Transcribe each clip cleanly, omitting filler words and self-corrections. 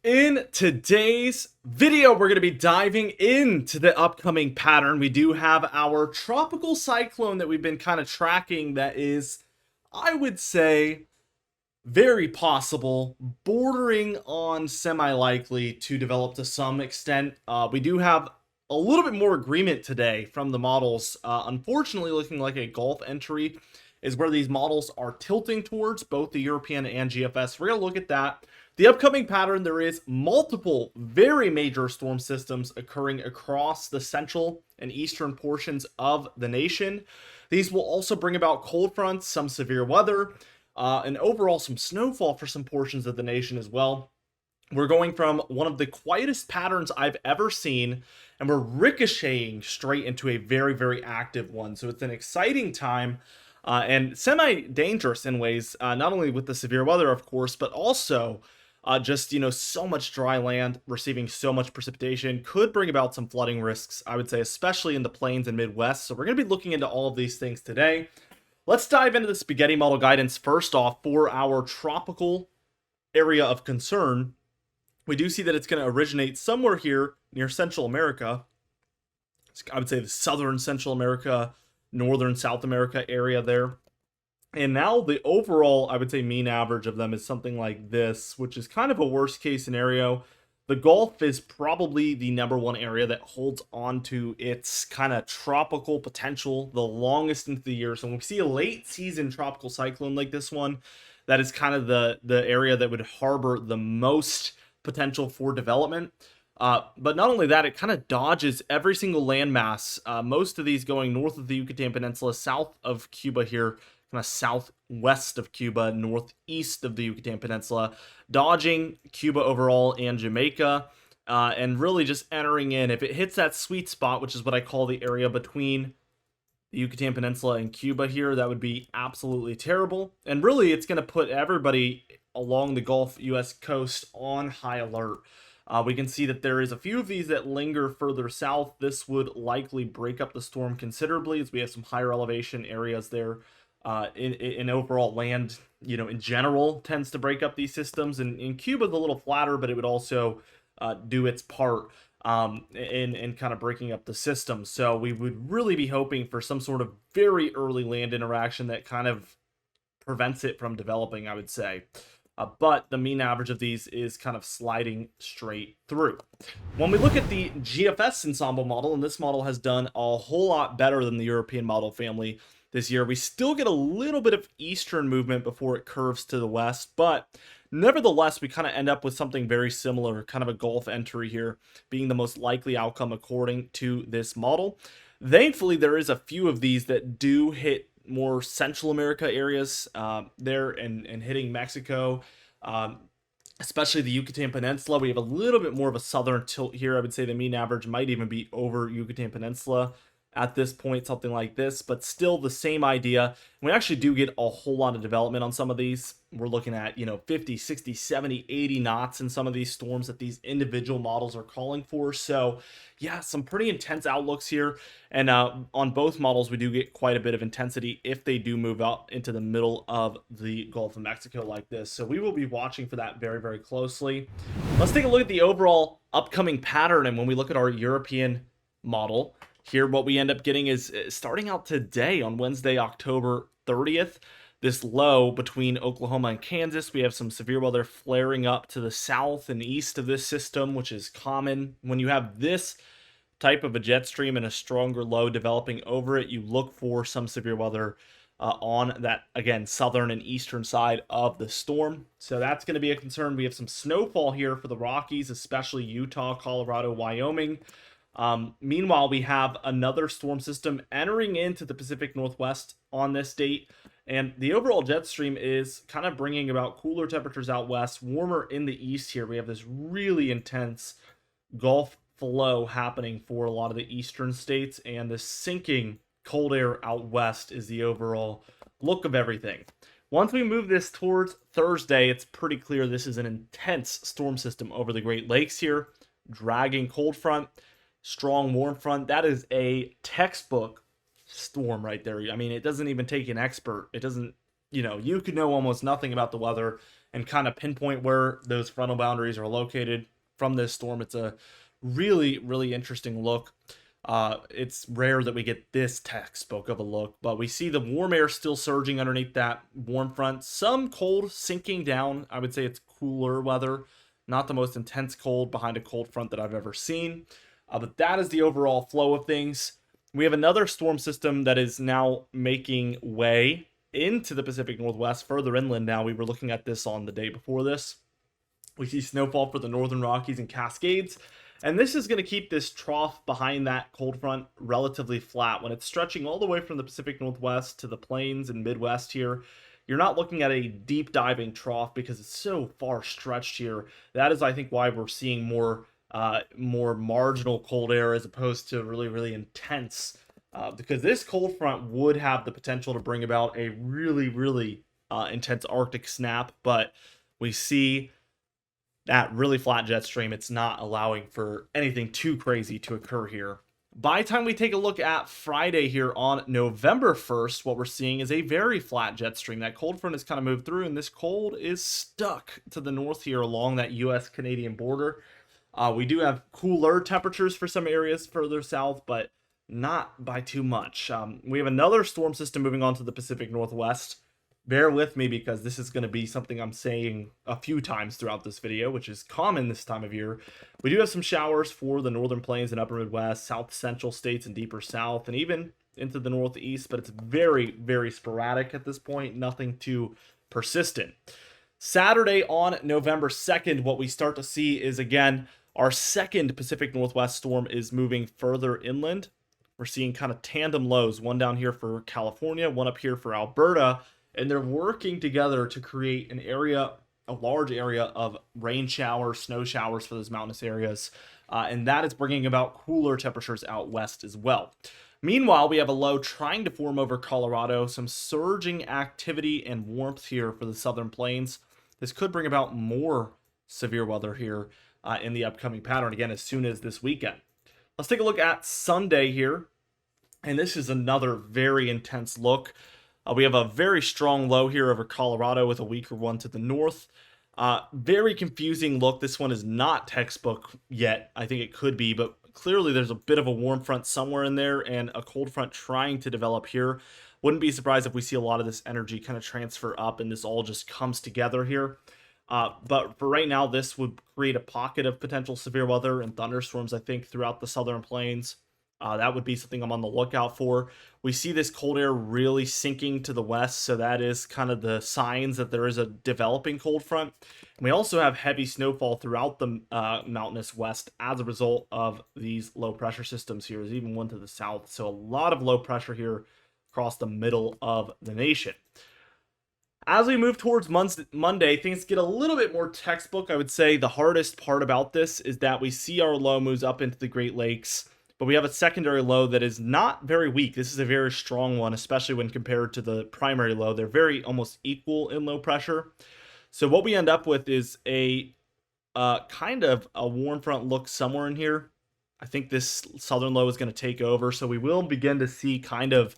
In today's video, we're going to be diving into the upcoming pattern. We do have our tropical cyclone that we've been kind of tracking that is, I would say, very possible, bordering on semi-likely to develop to some extent. We do have a little bit more agreement today from the models. Unfortunately, looking like a Gulf entry is where these models are tilting towards, both the European and GFS. We're going to look at that. The upcoming pattern, there is multiple very major storm systems occurring across the central and eastern portions of the nation. These will also bring about cold fronts, some severe weather, and overall some snowfall for some portions of the nation as well. We're going from one of the quietest patterns I've ever seen, and we're ricocheting straight into a very, very active one. So it's an exciting time. And semi-dangerous in ways, not only with the severe weather, of course, but also just, so much dry land, receiving so much precipitation could bring about some flooding risks, I would say, especially in the plains and Midwest. So we're going to be looking into all of these things today. Let's dive into the spaghetti model guidance first off for our tropical area of concern. We do see that it's going to originate somewhere here near Central America. I would say the southern Central America, northern South America area there. And now the overall, I would say, mean average of them is something like this, which is kind of a worst case scenario. The Gulf is probably the number one area that holds on to its kind of tropical potential the longest into the year. So when we see a late season tropical cyclone like this one, that is kind of the area that would harbor the most potential for development. But not only that, it kind of dodges every single landmass. Most of these going north of the Yucatan Peninsula, south of Cuba here, kind of southwest of Cuba, northeast of the Yucatan Peninsula, dodging Cuba overall and Jamaica, and really just entering in. If it hits that sweet spot, which is what I call the area between the Yucatan Peninsula and Cuba here, that would be absolutely terrible. And really, it's going to put everybody along the Gulf U.S. coast on high alert. We can see that there is a few of these that linger further south. This would likely break up the storm considerably, as we have some higher elevation areas there. In overall land, in general, tends to break up these systems. And in Cuba, it's a little flatter, but it would also do its part in kind of breaking up the system. So we would really be hoping for some sort of very early land interaction that kind of prevents it from developing, I would say. But the mean average of these is kind of sliding straight through. When we look at the GFS ensemble model, and this model has done a whole lot better than the European model family this year, we still get a little bit of eastern movement before it curves to the west, but nevertheless, we kind of end up with something very similar, kind of a Gulf entry here, being the most likely outcome according to this model. Thankfully, there is a few of these that do hit more Central America areas there and hitting Mexico, especially the Yucatan Peninsula. We have a little bit more of a southern tilt here. I would say the mean average might even be over Yucatan Peninsula at this point, something like this, but still the same idea. We actually do get a whole lot of development on some of these. We're looking at, 50, 60, 70, 80 knots in some of these storms that these individual models are calling for. So yeah, some pretty intense outlooks here. And on both models, we do get quite a bit of intensity if they do move out into the middle of the Gulf of Mexico like this. So we will be watching for that very, very closely. Let's take a look at the overall upcoming pattern. And when we look at our European model, here, what we end up getting is starting out today on Wednesday, October 30th, this low between Oklahoma and Kansas. We have some severe weather flaring up to the south and east of this system, which is common. When you have this type of a jet stream and a stronger low developing over it, you look for some severe weather on that, again, southern and eastern side of the storm. So that's going to be a concern. We have some snowfall here for the Rockies, especially Utah, Colorado, Wyoming. Meanwhile, we have another storm system entering into the Pacific Northwest on this date, and the overall jet stream is kind of bringing about cooler temperatures out west, warmer in the east here. We have this really intense Gulf flow happening for a lot of the eastern states, and the sinking cold air out west is the overall look of everything. Once we move this towards Thursday, it's pretty clear this is an intense storm system over the Great Lakes here, dragging cold front, strong warm front. That is a textbook storm right there. I mean, it doesn't even take an expert. It doesn't, you could know almost nothing about the weather and kind of pinpoint where those frontal boundaries are located from this storm. It's a really, really interesting look. It's rare that we get this textbook of a look, but we see the warm air still surging underneath that warm front. Some cold sinking down. I would say it's cooler weather, not the most intense cold behind a cold front that I've ever seen. But that is the overall flow of things. We have another storm system that is now making way into the Pacific Northwest, further inland now. We were looking at this on the day before this. We see snowfall for the northern Rockies and Cascades. And this is going to keep this trough behind that cold front relatively flat. When it's stretching all the way from the Pacific Northwest to the plains and Midwest here, you're not looking at a deep diving trough because it's so far stretched here. That is, I think, why we're seeing more marginal cold air as opposed to really, really intense. Because this cold front would have the potential to bring about a really, really intense Arctic snap. But we see that really flat jet stream. It's not allowing for anything too crazy to occur here. By the time we take a look at Friday here on November 1st, what we're seeing is a very flat jet stream. That cold front has kind of moved through, and this cold is stuck to the north here along that U.S.-Canadian border. We do have cooler temperatures for some areas further south, but not by too much. We have another storm system moving on to the Pacific Northwest. Bear with me because this is going to be something I'm saying a few times throughout this video, which is common this time of year. We do have some showers for the northern plains and upper Midwest, south central states and deeper south, and even into the northeast, but it's very, very sporadic at this point, nothing too persistent. Saturday on November 2nd, what we start to see is, again, our second Pacific Northwest storm is moving further inland. We're seeing kind of tandem lows, one down here for California, one up here for Alberta, and they're working together to create an area, a large area of rain showers, snow showers for those mountainous areas. And that is bringing about cooler temperatures out west as well. Meanwhile, we have a low trying to form over Colorado, some surging activity and warmth here for the southern plains. This could bring about more severe weather here in the upcoming pattern, again, as soon as this weekend. Let's take a look at Sunday here. And this is another very intense look. We have a very strong low here over Colorado with a weaker one to the north. Very confusing look. This one is not textbook yet. I think it could be, but clearly there's a bit of a warm front somewhere in there and a cold front trying to develop here. Wouldn't be surprised if we see a lot of this energy kind of transfer up and this all just comes together here. But for right now, this would create a pocket of potential severe weather and thunderstorms, I think, throughout the southern plains. That would be something I'm on the lookout for. We see this cold air really sinking to the west, so that is kind of the signs that there is a developing cold front. And we also have heavy snowfall throughout the mountainous west as a result of these low pressure systems here. There's even one to the south, so a lot of low pressure here across the middle of the nation. As we move towards Monday, things get a little bit more textbook. I would say the hardest part about this is that we see our low moves up into the Great Lakes, but we have a secondary low that is not very weak. This is a very strong one, especially when compared to the primary low. They're very almost equal in low pressure. So what we end up with is a kind of a warm front look somewhere in here. I think this southern low is going to take over. So we will begin to see kind of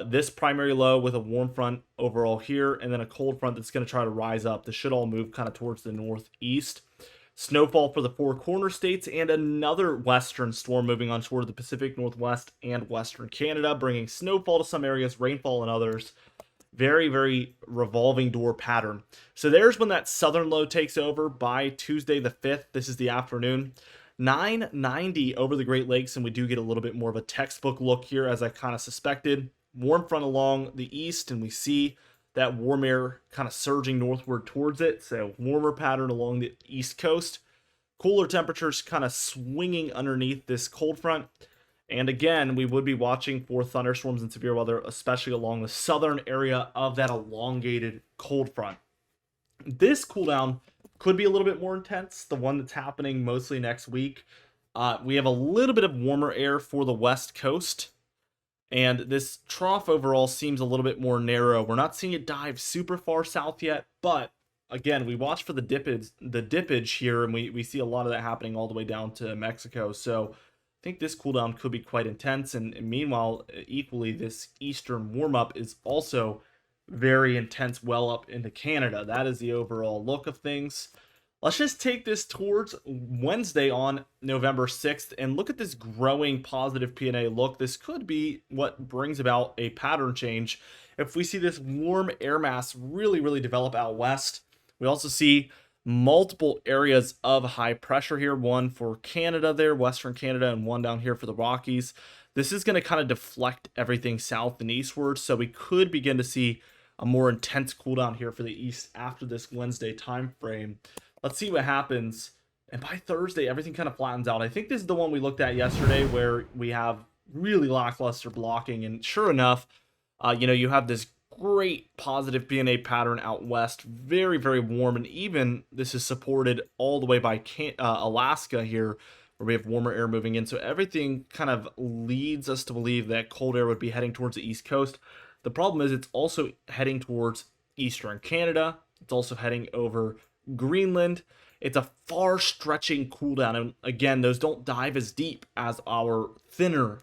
this primary low with a warm front overall here, and then a cold front that's going to try to rise up. This should all move kind of towards the northeast. Snowfall for the Four Corner states, and another western storm moving on toward the Pacific Northwest and Western Canada, bringing snowfall to some areas, rainfall in others. Very, very revolving door pattern. So there's when that southern low takes over by Tuesday the 5th. This is the afternoon. 990 over the Great Lakes, and we do get a little bit more of a textbook look here, as I kind of suspected. Warm front along the east, and we see that warm air kind of surging northward towards it. So warmer pattern along the east coast. Cooler temperatures kind of swinging underneath this cold front. And again, we would be watching for thunderstorms and severe weather, especially along the southern area of that elongated cold front. This cool down could be a little bit more intense, the one that's happening mostly next week. We have a little bit of warmer air for the west coast. And this trough overall seems a little bit more narrow. We're not seeing it dive super far south yet, but again, we watch for the dippage here, and we see a lot of that happening all the way down to Mexico. So I think this cool down could be quite intense. And meanwhile, equally, this eastern warm up is also very intense well up into Canada. That is the overall look of things. Let's just take this towards Wednesday on November 6th and look at this growing positive P&A look. This could be what brings about a pattern change. If we see this warm air mass really develop out west, we also see multiple areas of high pressure here. One for Canada there, Western Canada, and one down here for the Rockies. This is going to kind of deflect everything south and eastward, so we could begin to see a more intense cool down here for the east after this Wednesday time frame. Let's see what happens. And by Thursday, everything kind of flattens out. I think this is the one we looked at yesterday where we have really lackluster blocking. And sure enough, you have this great positive P&A pattern out west. Very warm. And even this is supported all the way by Alaska here, where we have warmer air moving in. So everything kind of leads us to believe that cold air would be heading towards the east coast. The problem is it's also heading towards eastern Canada. It's also heading over Greenland. It's a far stretching cool down, and again, those don't dive as deep as our thinner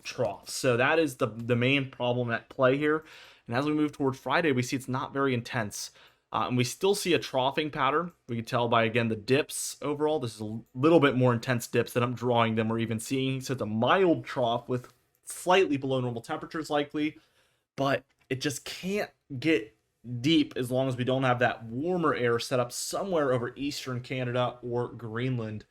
troughs. So that is the main problem at play here. And as we move towards Friday, we see it's not very intense. And we still see a troughing pattern. We can tell by, again, the dips overall. This is a little bit more intense dips that I'm drawing than we're even seeing. So it's a mild trough with slightly below normal temperatures likely, but it just can't get deep as long as we don't have that warmer air set up somewhere over eastern Canada or Greenland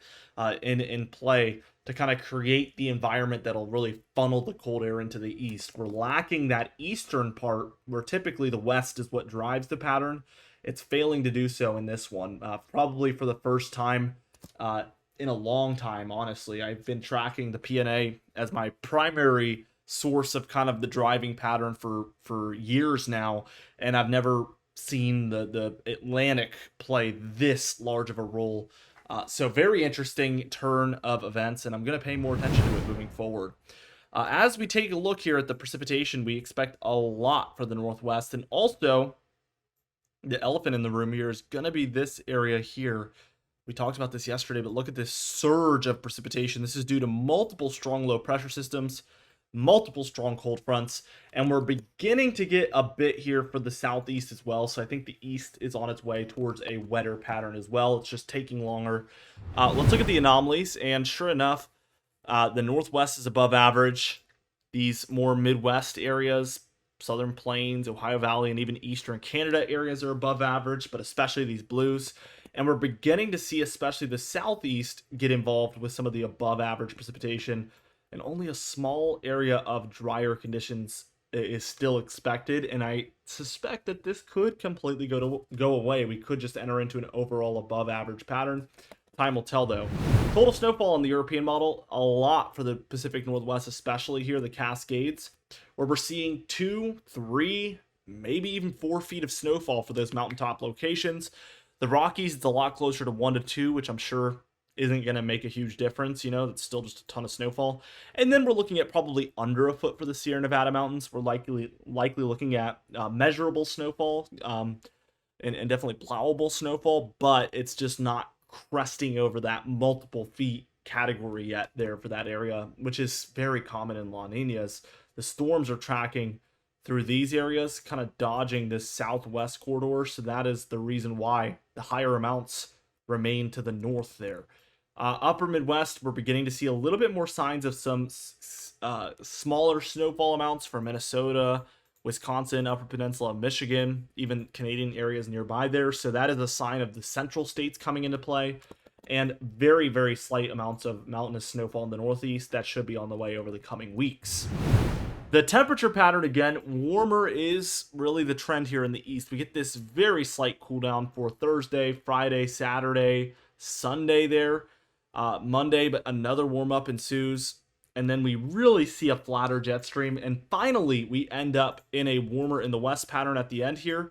in play to kind of create the environment that'll really funnel the cold air into the east. We're lacking that eastern part where typically the west is what drives the pattern. It's failing to do so in this one, probably for the first time in a long time, honestly. I've been tracking the P&A as my primary source of kind of the driving pattern for years now, and I've never seen the Atlantic play this large of a role. So very interesting turn of events, and I'm going to pay more attention to it moving forward. As we take a look here at the precipitation, we expect a lot for the Northwest, and also the elephant in the room here is going to be this area here. We talked about this yesterday, but look at this surge of precipitation. This is due to multiple strong low pressure systems, multiple strong cold fronts, and we're beginning to get a bit here for the southeast as well. So I think the east is on its way towards a wetter pattern as well. It's just taking longer. Let's look at the anomalies, and sure enough, the Northwest is above average. These more Midwest areas, Southern Plains, Ohio Valley, and even Eastern Canada areas are above average, but especially these blues. And we're beginning to see especially the Southeast get involved with some of the above average precipitation, and only a small area of drier conditions is still expected. And I suspect that this could completely go away. We could just enter into an overall above average pattern. Time will tell, though. Total snowfall in the European model, a lot for the Pacific Northwest, especially here, the Cascades, where we're seeing 2, 3, maybe even 4 feet of snowfall for those mountaintop locations. The Rockies, it's a lot closer to 1 to 2, which I'm sure isn't going to make a huge difference. It's still just a ton of snowfall. And then we're looking at probably under a foot for the Sierra Nevada mountains. We're likely looking at measurable snowfall and definitely plowable snowfall, but it's just not cresting over that multiple feet category yet there for that area, which is very common in La Niñas. The storms are tracking through these areas, kind of dodging this southwest corridor, so that is the reason why the higher amounts remain to the north there. Upper Midwest, we're beginning to see a little bit more signs of some smaller snowfall amounts for Minnesota, Wisconsin, Upper Peninsula, Michigan, even Canadian areas nearby there. So that is a sign of the central states coming into play, and very slight amounts of mountainous snowfall in the Northeast that should be on the way over the coming weeks. The temperature pattern, again, warmer is really the trend here in the east. We get this very slight cool down for Thursday, Friday, Saturday, Sunday there. Monday, but another warm up ensues. And then we really see a flatter jet stream. And finally, we end up in a warmer in the west pattern at the end here.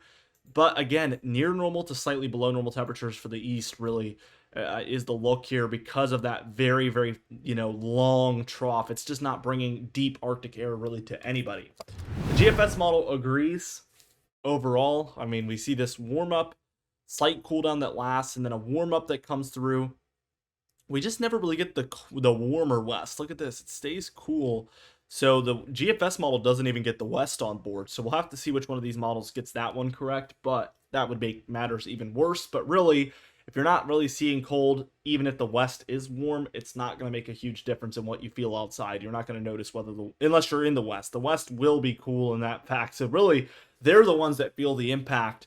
But again, near normal to slightly below normal temperatures for the east really is the look here because of that very long trough. It's just not bringing deep Arctic air really to anybody. The GFS model agrees overall. I mean, we see this warm up, slight cool down that lasts, and then a warm up that comes through. We just never really get the warmer west. Look at this. It stays cool So the GFS model doesn't even get the west on board. So we'll have to see which one of these models gets that one correct, but that would make matters even worse. But really, if you're not really seeing cold, even if the west is warm, it's not going to make a huge difference in what you feel outside. You're not going to notice whether unless you're in the west. The west will be cool in that fact. So really, they're the ones that feel the impact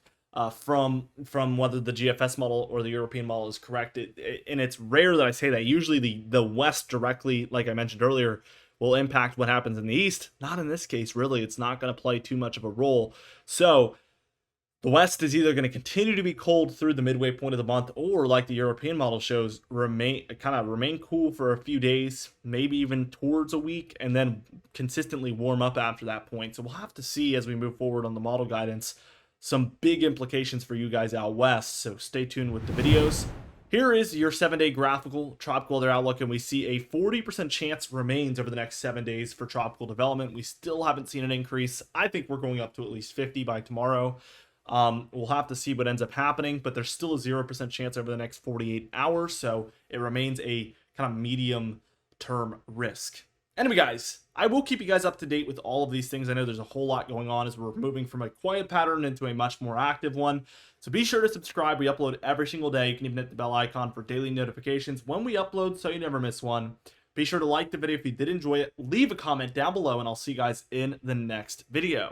from whether the GFS model or the European model is correct. And it's rare that I say that. Usually the west directly, like I mentioned earlier, will impact what happens in the east. Not in this case, really. It's not going to play too much of a role. So the west is either going to continue to be cold through the midway point of the month, or like the European model shows, remain cool for a few days, maybe even towards a week, and then consistently warm up after that point. So we'll have to see as we move forward on the model guidance some big implications for you guys out west. So stay tuned with the videos. Here is your 7-day graphical tropical weather outlook, and we see a 40% chance remains over the next 7 days for tropical development. We still haven't seen an increase. I think we're going up to at least 50 by tomorrow. We'll have to see what ends up happening, but there's still a 0% chance over the next 48 hours, so it remains a kind of medium term risk. Anyway, guys, I will keep you guys up to date with all of these things. I know there's a whole lot going on as we're moving from a quiet pattern into a much more active one. So be sure to subscribe. We upload every single day. You can even hit the bell icon for daily notifications when we upload so you never miss one. Be sure to like the video if you did enjoy it. Leave a comment down below, and I'll see you guys in the next video.